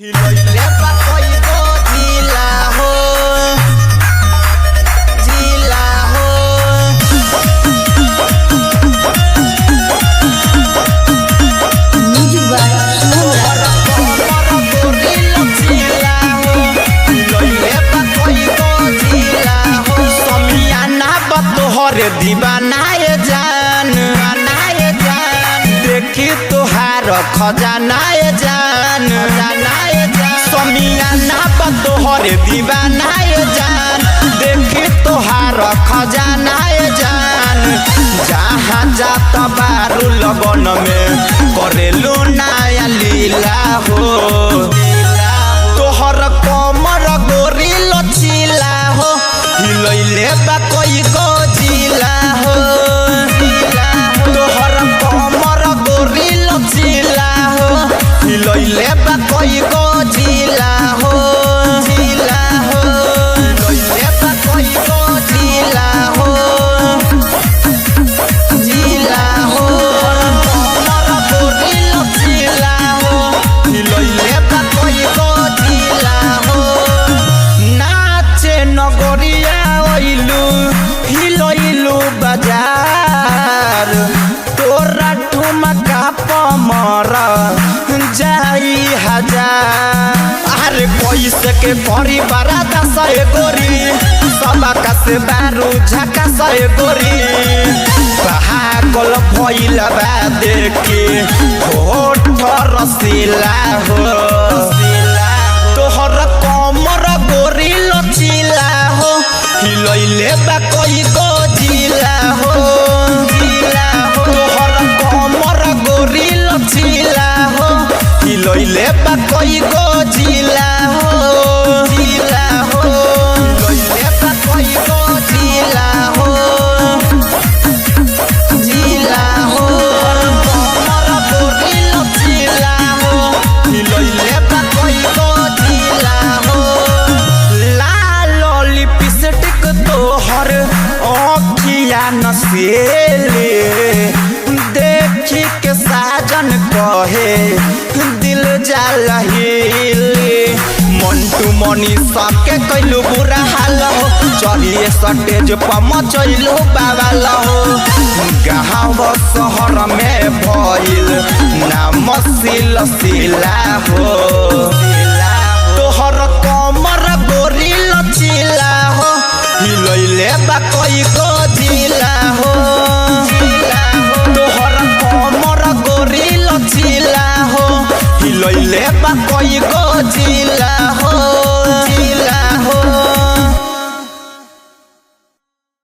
हिलैले बा कइगो जिला हो जिला हो म्यूजिक बाय जिला हो हिलैले बा कइगो जिला हो समियाना बा तोहरे दीवानाए जान देखी तोहार खजानाए जान समियाना बा तोहरे दीवानाए जान देखी तोहार खजानाए जान जहाँ जात बारू लगन में करेलू नया लीला हो तोहर कमर गोरी लचीला हो हिलैले बा कइगो जिला हो तोहर कमर गोरी लचीला हो हिलैले बा कइगो जिला हो जिला हो हिलैले बा कइगो जिला हो जिला हो कमर गोरी लचीला हो हिलैले बा कइगो जिला हो नाचे नगरिया ओइलू हिलैलू बाजार तोरा ठुमका पमर जाई हजार अरे कैसे के परी बारा दस गोरी सबका से बारू झका से गोरी पागल भइल बा देखे होठ रसीला हो तोहर कमर गोरी लचीला हो हिलैले बा कइगो जिला हो तोहर कमर गोरी लचीला हो हिलैले बा कइगो जिला हो जिला हो हिलैले बा कइगो जिला हो जिला हो कमर गोरी लचीला हो हिलैले बा कइगो जिला हो लाल लिपस्टिक तोहर अखिया नसेले देखी के साजन कहे दिल जाला हिले मंटू मनी सबके कैलू बुरा हाल हो चलिए सटेज पर मचैलू बाबाल हो गाँव शहर में भइल नाम सिलसिला हो तोहर कमर गोरी लचीला हो हिलैले बा कइगो जिला हो तोहर कमर गोरी लचीला हो हिलैले बा कइगो जिला।